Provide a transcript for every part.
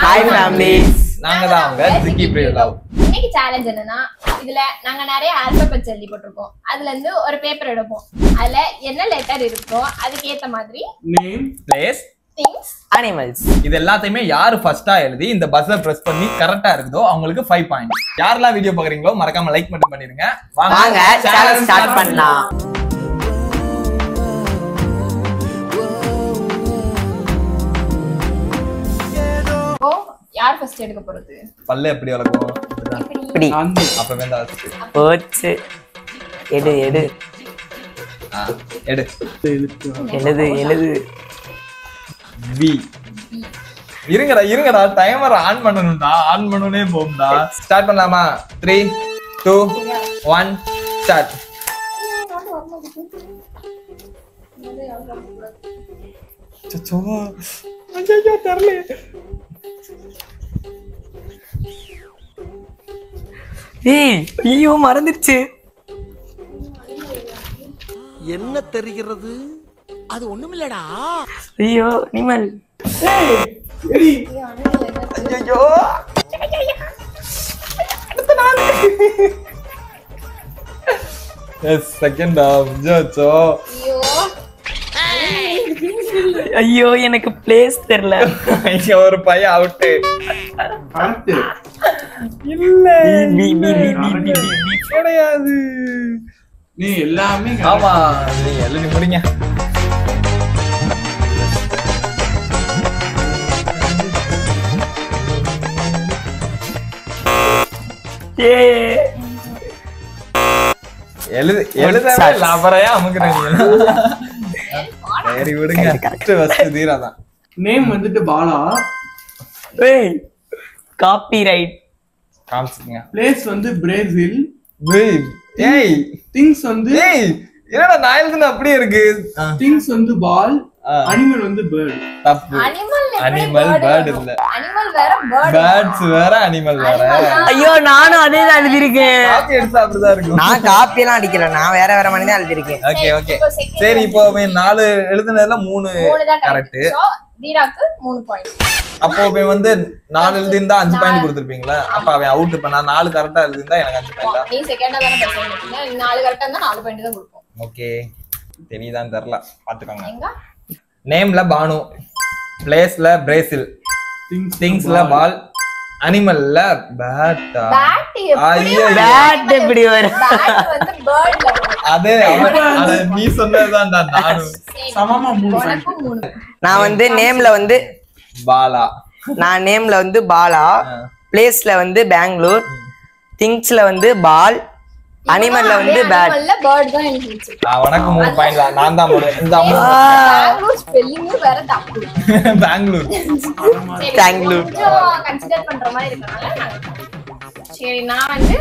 Hi families, நாங்க தான் அவங்க ஜிக்கி பிரேவ் லவ். இன்னைக்கு சேலஞ்ச் என்னன்னா, இதுல நாங்க நிறைய ஆல்பபெட்ஸ் எழுதி போட்டிருக்கோம். அதுல இருந்து ஒரு பேப்பர் எடுப்போம். அதுல என்ன லெட்டர் இருக்கோ அதுக்கு ஏத்த மாதிரி நேம், பிளேஸ், திங்ஸ், அனிமல்ஸ் இது எல்லாத்தையுமே யாரு ஃபர்ஸ்டா எழுதி இந்த பஸ்ஸர் பிரஸ் பண்ணி கரெக்டா இருக்குதோ அவங்களுக்கு 5 பாயிண்ட். யாரெல்லாம் வீடியோ பாக்குறீங்களோ மறக்காம லைக் மட்டும் பண்ணிருங்க. வாங்க சேலஞ்ச் ஸ்டார்ட் பண்ணலாம். ஓ யார் ஃபர்ஸ்ட் எடுக்க போறது? பல்ல எப்படி வளர்க்கும்? இப்படி அப்பவே தான் ஆச்சு. போச்சு. எடு எடு எடு. எழுது எழுது. பி. இருங்கடா டைமர் ஆன் பண்ணணும்டா. ஆன் பண்ணனே போம்டா. ஸ்டார்ட் பண்ணலாமா? 3 2 1 ஸ்டார்ட். சச்சோ ஐயோ தெரியல. ஏய் ஐயோ மறந்துடுச்சு. என்ன தெரிகிறது? அது ஒண்ணுமில்லடா. ஐயோ நிமல். ஐயோ எஸ் செகண்ட் ஆஃப் ஜோச்சோ. ஐயோ எனக்கு பிளேஸ் தெரியல. இங்க ஒரு பையன் அவுட். இல்ல பி பி பி பி பி பி. கிடையாது. நீ எல்லாமே ஆமா நீ எழுதி முடிங்க. ஏ எழுதவே லாபரையா அமுக்குறீங்க. சரி விடுங்க. ஃபர்ஸ்ட் தீரா தான். நேம் வந்துட்டு பாலா. ஏய் காப்பிரைட் காமிச்சுங்க. பிளேஸ் வந்து பிரேசில். ஏய் திங்ஸ் வந்து ஏய் என்னடா நான் எழுதுன அப்படியே இருக்கு. திங்ஸ் வந்து பால். அனிமல் வந்து பேர்ட். தப்பு. அனிமல் பேர்ட் இல்ல. அனிமல் வேற பேர்ட். பேர்ட்ஸ் வேற அனிமல் வேற. ஐயோ நானும் அதே தான் எழுதிருக்கேன். காப்பி எடுத்தா அப்படிதான் இருக்கும். நான் காப்பி எல்லாம் அடிக்கல, நான் வேற வேற மாதிரி தான் எழுதிருக்கேன். ஓகே ஓகே சரி. இப்போ 4 எழுதுனதுல 3 கரெக்ட். சோ தீராக்கு 3 பாயிண்ட். அப்போ அவன் வந்து 4 எழுதிருந்தா 5 பாயிண்ட் கொடுத்திருப்பீங்களா? அப்ப அவன் அவுட். இப்ப நான் 4 கரெக்டா எழுதிருந்தா எனக்கு 5 பாயிண்ட். நீ செகண்டா தான பேசுறீங்க. 4 கரெக்டா இருந்தா 4 பாயிண்ட் தான் கொடுப்போம். ஓகே தெரியுதான் தெரியல பாத்துக்கோங்க. எங்க நேம்ல பானு, பிளேஸ்ல பிரேசில், திங்ஸ்ல பால், அனிமல்ல பேட்டா. பேட் ஐயோ பேட் எப்படி வரும்? பேட் வந்து பேர்ட்ல வரும். அதே அத நீ சொன்னதுதான்டா. நானும் சமமா 3 உனக்கு 3. நான் வந்து நேம்ல வந்து பாலா. நான் நேம்ல வந்து பாலா, பிளேஸ்ல வந்து பெங்களூர், திங்ஸ்ல வந்து பால், அனிமல்ல வந்து பேட். அனிமல்ல பேர்ட் தான் எனக்கு இருந்துச்சு. உனக்கு 3 பாயிண்ட் தான். நான் தான் போடுறேன். இந்த பெங்களூர் ஸ்பெல்லிங் வேற தப்பு. பெங்களூர். சரி, பெங்களூர். கொஞ்சம் கன்சிடர் பண்ற மாதிரி இருக்கனால சரி நான் வந்து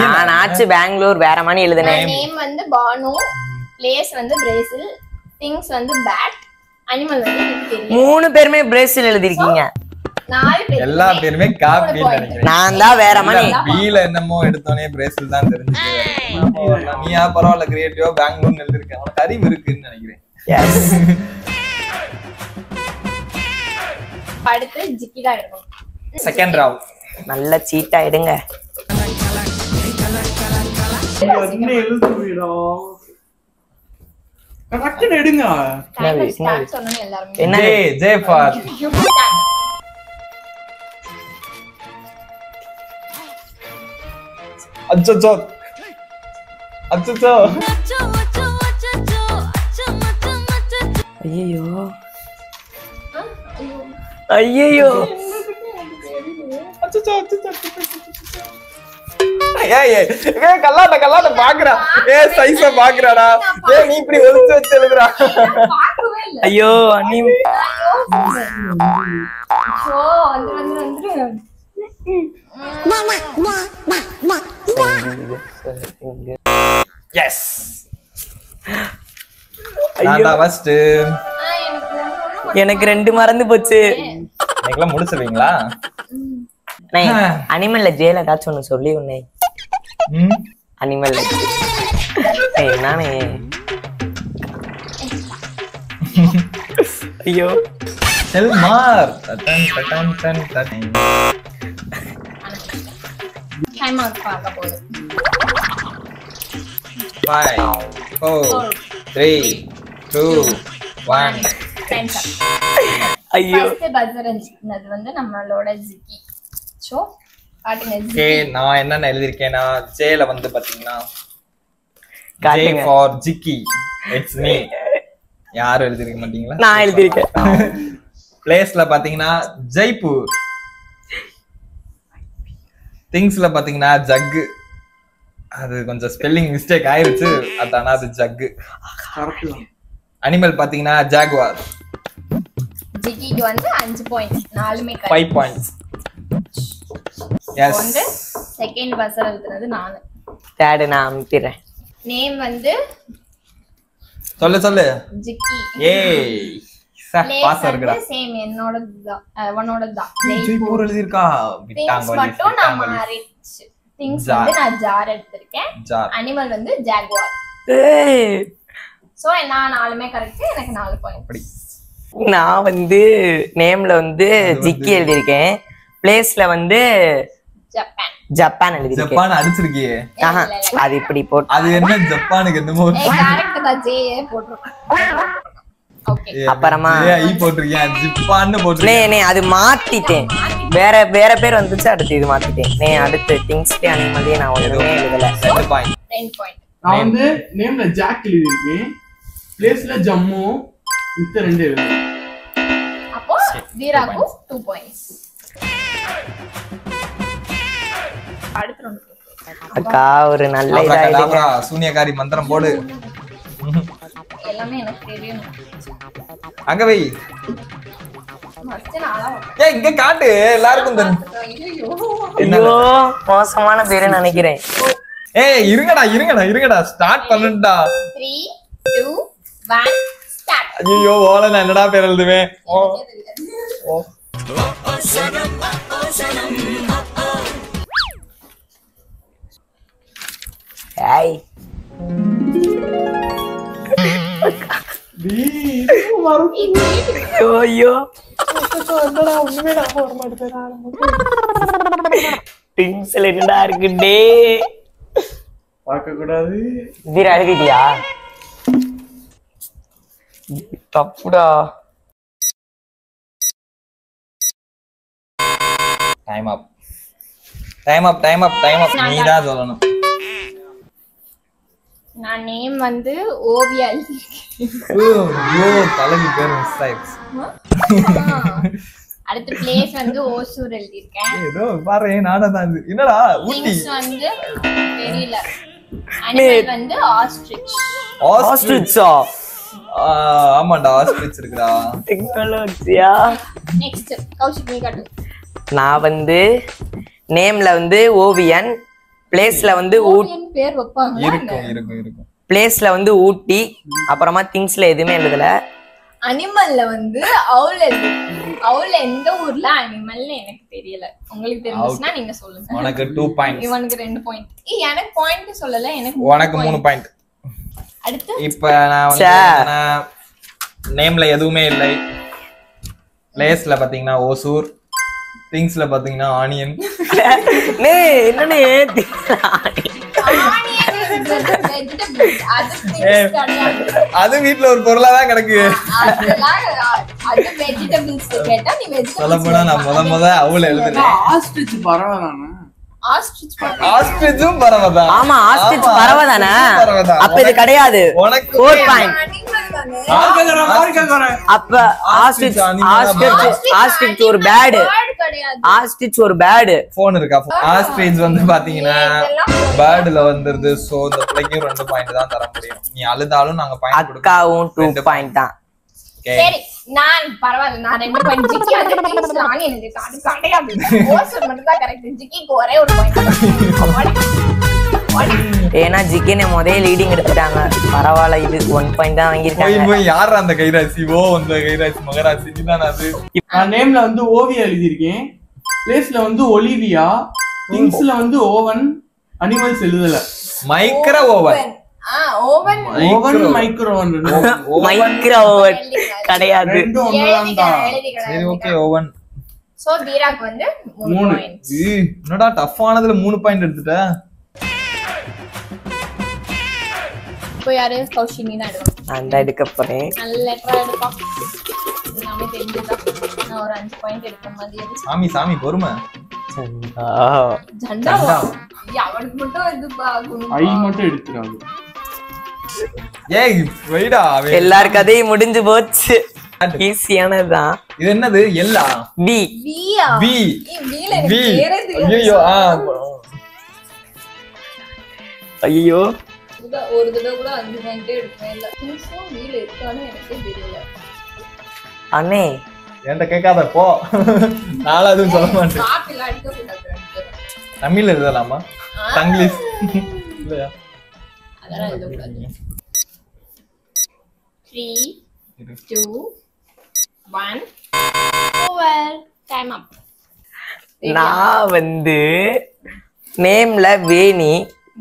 நான் ஆச்சு பெங்களூர் வேற மாதிரி எழுதுனேன். நேம் வந்து பானு, பிளேஸ் வந்து பிரேசில், திங்ஸ் வந்து பேட், அனிமல் வந்து எனக்கு தெரியும். 3 பேருமே பிரேசில் எழுதிருக்கீங்க. 4 பேர் எல்லா பேருமே காப்பி நினைக்கிறேன். நான் தான் வேற மாதிரி. பீல என்னமோ எடுத்தோனே பிரேசில் தான் தெரிஞ்சுச்சு. நீயா பரவாயில்ல கிரியேட்டிவா பெங்களூர் எழுதிருக்கேன். உனக்கு அறிவு இருக்குன்னு நினைக்கிறேன். எஸ் அடுத்து ஜிக்கி தான் இருக்கும். செகண்ட் ராவ். நல்ல சீட்டா எடுங்க. என்ன எழுதுவீடா? கரெக்ட் எடுங்க. டைமர் ஸ்டார்ட் சொன்னோம் எல்லாரும். என்ன ஜே ஃபார் அச்சச்சோ அச்சச்சோ. ஐயோ ஐயோ அச்சச்சோ அச்சச்சோ. ஏய் கல்லாட்ட பாக்குறா. சைஸ பாக்குறாடா. நீ இப்படி ஒளிச்சு வச்சு எழுதுறா. பார்க்கவே இல்ல. ஐயோ அனி சோ வந்து எஸ் நான் ஃபர்ஸ்ட். எனக்கு 2 மறந்து போச்சு. நீங்களா முடிச்சிருவீங்களா? அனிமல்ல ஜேல ஏதாச்சும் ஒண்ணு சொல்லி உன்னை. அனிமல் நானே ஐயோ செல்மார் டன் டன் டன் டன். டைம் அவுட் பார்க்க போகுது 5 4 3 2 1. Time's up. ஐயோ ஃபர்ஸ்ட் பஸர் இருந்தது வந்து நம்மளோட ஜிக்கி. சோ காட்டுங்க ஓகே, ஜிக்கி. நான் என்னென்ன எழுதிருக்கேன்னா ஜேல வந்து பாத்தீங்கன்னா ஜே காட்டுங்க. For Jikki, it's me. யாரும் எழுதிருக்க மாட்டீங்களா? நான் எழுதிருக்கேன். பிளேஸ்ல பாத்தீங்கன்னா ஜெய்ப்பூர். திங்ஸ்ல பாத்தீங்கன்னா ஜக்கு. அது கொஞ்சம் ஸ்பெல்லிங் மிஸ்டேக் ஆயிருச்சு, அதானா அது ஜக்கு. கரெக்ட் தான். அனிமல் பாத்தீங்கன்னா ஜாகுவார். ஜிக்கிக்கு வந்து 5 பாயிண்ட்ஸ். நாலுமே 5 பாயிண்ட்ஸ். எஸ். வந்து செகண்ட் பஸர் எழுதுனது நானு. தேர்ட் நான் அமுத்திடுறேன். நேம் வந்து சொல்லு ஜிக்கி. ஏய் பாஸ் இருக்குடா. சேம் என்னோடது தான், அவனோடது தான். ஜெய்ப்பூர் எழுதிருக்கா. திங்ஸ் மட்டும் நான் மாறிடுச்சு. திங்ஸ் வந்து நான் ஜார் எடுத்திருக்கேன். ஜார். அனிமல் வந்து ஜாகுவார். ஏய், சோ நான் நாலுமே கரெக்ட். எனக்கு 4 பாயிண்ட். அப்படி நான் வந்து நேம்ல வந்து ஜிக்கி எழுதியிருக்கேன். பிளேஸ்ல வந்து ஜப்பான். ஜப்பான் எழுதியிருக்கேன். ஜப்பான் அடிச்சிருக்கியே. ஆஹா, அது இப்படி போட்டு அது என்ன ஜப்பானுக்கு என்னமோ கரெக்ட் தான். ஜே போட்டுருக்கோம். ஓகே. அப்புறமா ஐ போட்டிருக்கேன், ஜப்பான்னு போட்டிருக்கேன். நே அது மாத்திட்டேன். வேற பேர் வந்துச்சு, அடுத்து இது மாத்திட்டேன். அடுத்து திங்ஸ் அனிமலே நான் ஒண்ணுமே எழுதல. 2 பாயிண்ட். 10 பாயிண்ட். நான் வந்து நேம்ல ஜாக் எழுதியிருக்கேன். பிளேஸ்ல ஜம்மு. மித்த 2 எழுதுறேன். அப்போ வீராக்கு 2 பாயிண்ட்ஸ். அடுத்து ரவுண்ட். அக்கா ஒரு நல்ல இதா எழுதுங்க. அப்புறம் சூனியக்காரி மந்திரம் போடு. எல்லாமே எனக்கு தெரியும். அங்க வை. ஃபர்ஸ்ட் நாளா ஏய் இங்க காட்டு, எல்லாருக்கும் தெரியும். ஐயோ. ஐயோ மோசமான பேரு நினைக்கிறேன். ஏய் இருங்கடா ஸ்டார்ட் பண்ணுடா. 3 2 1 ஸ்டார்ட். ஐயோ ஓல நான் என்னடா பேர் எழுதுவேன். ஓ ஏய் ஐயோ திங்ஸ்ல என்னடா இருக்குடே. பார்க்க கூடாது. வீர எழுதிட்டியா? தப்புடா. டைம் அப். நீதான் சொல்லணும். நான் நேம் வந்து ஓவியா எழுதிருக்கேன். ஐயோ தலைக்கு பேர் மிஸ் ஆயிடுச்சு. அடுத்து பிளேஸ் வந்து ஓசூர் எழுதிருக்கேன். ஏதோ பாரு நானா தான் இது. என்னடா ஊட்டி. திங்ஸ் வந்து தெரியல. அனிமல் வந்து ஆஸ்ட்ரிச். ஆஸ்ட்ரிச்சா? ஆமாடா ஆஸ்ட்ரிச் இருக்குடா. டெக்னாலஜியா? நெக்ஸ்ட் கௌஷிக் நீ காட்டு. நான் வந்து நேம்ல வந்து ஓவியன். பிளேஸ்ல வந்து ஓவியன் பேர் வைப்பாங்க. இருக்கும். பிளேஸ்ல வந்து ஊட்டி. அப்புறமா திங்ஸ்ல எதுவுமே எழுதல. அனிமல்ல வந்து அவுல் எழுதிருக்கேன். அவுல் எந்த ஊர்ல அனிமல்னு எனக்கு தெரியல. உங்களுக்கு தெரிஞ்சுச்சுன்னா நீங்க சொல்லுங்க. உனக்கு 2 பாயிண்ட்ஸ். இவனுக்கு 2 பாயிண்ட். எனக்கு பாயிண்ட் சொல்லல. எனக்கு உனக்கு 3 பாயிண்ட். அடுத்து இப்ப நான் வந்து நேம்ல எதுவுமே இல்லை. பிளேஸ்ல பாத்தீங்கன்னா ஓசூர். திங்ஸ்ல பாத்தீங்கன்னா ஆனியன். என்னன்னு அது வீட்டுல ஒரு பொருளா தான் கிடக்கு. சொல்ல போனா நான் முத அவளை எழுதுறேன். ஆஸ்ட்ரிச் பரவாயில்ல. ஆஸ்ட்ரிச்சும் பரவாதான். ஆமா ஆஸ்ட்ரிச் பரவாதானே. அப்ப இது கிடையாது. உனக்கு 4 பாயிண்ட். அப்ப ஆஸ்ட்ரிச் ஒரு பேட். ஆஸ்ட்ரிச் ஒரு பேட். போன் இருக்கா? ஆஸ்ட்ரிச் வந்து பாத்தீங்கன்னா பேர்ட்ல வந்துருது. சோ இந்த பிள்ளைக்கு 2 பாயிண்ட் தான் தர முடியும். நீ அழுதாலும் நாங்க பாயிண்ட் கொடுப்போம். அக்காவும் 2 பாயிண்ட் தான். சரி நான் பரவாயில்ல. நான் 2 பாயிண்ட். ஜிக்கி வந்து திங்ஸ் நான் எனக்கு காட்டு கிடையாது. ஓசூர் மட்டும் தான் கரெக்ட். ஜிக்கிக்கு ஒரே ஒரு பாயிண்ட். ஏன்னா ஜிக்கினை முதல்ல லீடிங் எடுத்துட்டாங்க. பரவாயில்ல, இது 1 பாயிண்ட் தான் வாங்கியிருக்காங்க. போய் யாரா அந்த கைராசி? ஓ அந்த கைராசி மகராசி நீதான் அது. நான் நேம்ல வந்து ஓவியா எழுதியிருக்கேன். பிளேஸ்ல வந்து ஒலிவியா. திங்ஸ்ல வந்து ஓவன். அனிமல்ஸ் எழுதல. Micro oven. Oven oven micro micro கிடையாது. ரெண்டும் ஒண்ணுதான். சரி ஓகே ஓவன். சோ தீராக்கு வந்து 3 பாயிண்ட்ஸ். என்னடா டஃப்பானதுல 3 பாயிண்ட் எடுத்துட்ட. இப்போ யாரு கௌஷினி தான் எடுக்கணும். நான் தான் எடுக்க போறேன். நல்ல லெட்டரா எடுப்பா. நாமே தெரிஞ்சதா. நான் ஒரு 5 பாயிண்ட் எடுக்க மாதிரி இருக்கு. சாமி சாமி பொறுமை. ஜண்டா அவனுக்கு மட்டும் இது பாக்கணும். ஐ மட்டும் எடுத்துறாங்க. ஏய் வெயிடா எல்லார் கதையும் முடிஞ்சு போச்சு. ஈஸியானதுதான். இது என்னது எல்லா பி வியா பி வீல எனக்கு பி பேரே தெரியாது. ஐயோ ஐயோ ஒரு தடவை கூட 5 பாயிண்ட் எடுப்பேன். இல்ல திங்ஸும் வீல இருக்கானே எனக்கு தெரியல. அண்ணே என்கிட்ட கேட்காத போ. நானும் அதுவும் சொல்ல மாட்டேன். காப்பில அடிக்க கூடாது. தமிழ்ல எழுதலாமா தங்கிலீஷ் இல்லையா? அதெல்லாம் எழுத கூடாது. 3 2 1 ஓவர். டைம் அப். நான் வந்து நேம்ல வேணி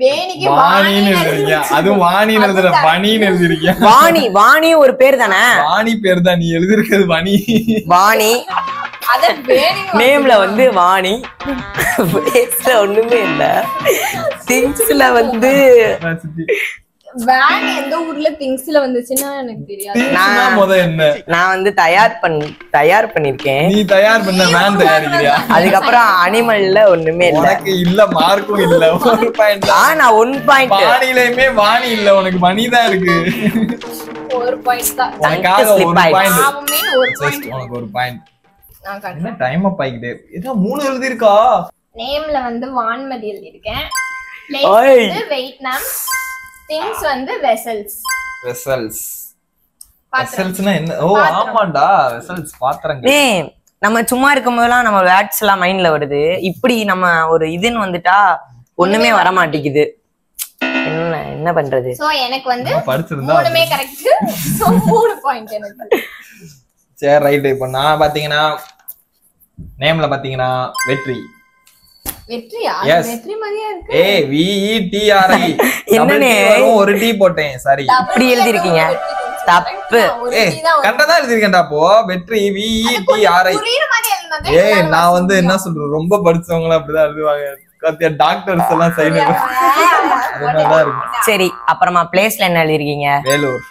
வேணிக்கு வாணின்னு எழுதுறீங்க. அதுவும் வாணின்னு எழுதுற பனின்னு எழுதிருக்கீங்க. வாணி வாணி ஒரு பேர் தானே. வாணி பேர் தான், நீ எழுதிருக்கிறது வனி. வாணி அத வேணி நேம்ல வந்து வாணி. பேஸ்ல ஒண்ணுமே இல்ல. திங்ஸ்ல வந்து வேன் எந்த ஊர்ல திங்ஸ்ல வந்துச்சுன்னா எனக்கு தெரியாது. என்ன நான் வந்து தயார் பண்ணிருக்கேன். நீ தயார் பண்ண வேன் தயாரிக்கிறியா? அதுக்கப்புறம் அனிமல்ல ஒண்ணுமே இல்ல. உனக்கு இல்ல மார்க்கும் இல்ல. 1 பாயிண்ட். நான் 1 பாயிண்ட். வாணிலயுமே வாணி இல்ல, உனக்கு மணி தான் இருக்கு. 1 பாயிண்ட் தான். உனக்காக 1 பாயிண்ட். ஆமாமே 1 பாயிண்ட். உனக்கு 1 பாயிண்ட். நான் என்ன காட்டுறேன். டைம் அப் ஆகிட்டே. ஏதோ 3 எழுதி இருக்கா? நேம்ல வந்து வான்மதி எழுதி இருக்கேன். ஓய். பிளேஸ் வந்து வியட்நாம். திங்ஸ் வந்து வெசல்ஸ். வெசல்ஸ். பாத்திரம். வெசல்ஸ்னா என்ன? ஓ ஆமாண்டா வெசல்ஸ் பாத்திரங்கள். ஏய் நம்ம சும்மா இருக்கும் போதெல்லாம் நம்ம வேர்ட்ஸ் எல்லாம் மைண்ட்ல வருது. இப்படி நம்ம ஒரு இதுன்னு வந்துட்டா ஒண்ணுமே வர மாட்டேங்குது. என்ன பண்றது? சோ எனக்கு வந்து படிச்சிருந்தா மூணுமே கரெக்ட். சோ 3 பாயிண்ட் எனக்கு. சரி ரைட். இப்போ நான் பாத்தீங்கன்னா நேம்ல பாத்தீங்கன்னா வெற்றி. வெற்றியா? Yes. வெற்றி மாதிரியா இருக்கு. A V E T R I. என்னனே ஒரு டி போட்டேன். சாரி. இப்படி எழுதி இருக்கீங்க. தப்பு. ஏய் கரெக்ட்டா தான் எழுதி இருக்கேன்டா. அப்போ வெற்றி வி இ டி ஆர் ஐ. புரியுற மாதிரி எழுதுனதே. ஏய் நான் வந்து என்ன சொல்றேன், ரொம்ப படிச்சவங்க அப்படிதான் எழுதுவாங்க. கத்தியா டாக்டர்ஸ் எல்லாம் சைன் அதனால இருக்கு. சரி அப்புறமா பிளேஸ்ல என்ன எழுதி இருக்கீங்க? வேலூர்.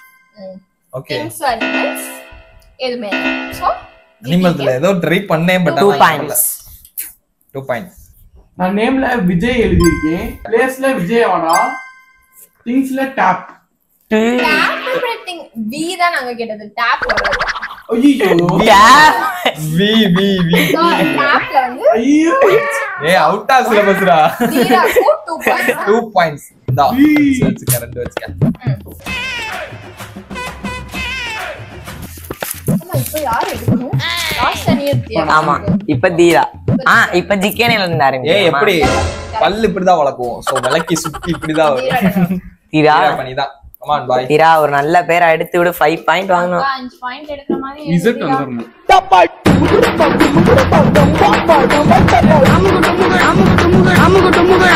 ஓகே. திங்ஸ் அனிமல்ஸ் எதுமே. சோ அனிமல்ஸ்ல ஏதோ ட்ரை பண்ணேன் பட் 2 பாயிண்ட்ஸ். 2 பாயிண்ட்ஸ். நான் நேம்ல விஜய் எழுதி இருக்கேன். பிளேஸ்ல விஜயவாடா. திங்ஸ்ல டாப். டாப் எவ்ரிதிங் வி தான் நாங்க கேட்டது. டாப் வராது. ஐயோ வி வி வி. சோ டாப்ல வந்து ஐயோ ஏய் அவுட் ஆஃப் சிலபஸ்டா. தீரா 2 பாயிண்ட்ஸ். 2 பாயிண்ட்ஸ். டா வெச்சுக்க ரெண்டு வெச்சுக்க. இப்போ யார் எடுக்கணும்? லாஸ்ட் அனியத்தியா. ஆமா இப்ப தீரா. இப்ப ஜிகேனேல இருந்து ஆரம்பிங்க. ஏய் எப்படி பல்லு இப்படிதான் வளக்குவோம். சோ விளக்கி சுத்தி இப்படிதான் வரும். தீரா பண்ணிதான். கம் ஆன் பாய். தீரா ஒரு நல்ல பேரை எடுத்து விடு. 5 பாயிண்ட் வாங்கணும். 5 பாயிண்ட் எடுக்கிற மாதிரி இசட் வந்துறணும். அமுகு டுமுகு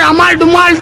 அமால் டுமால்.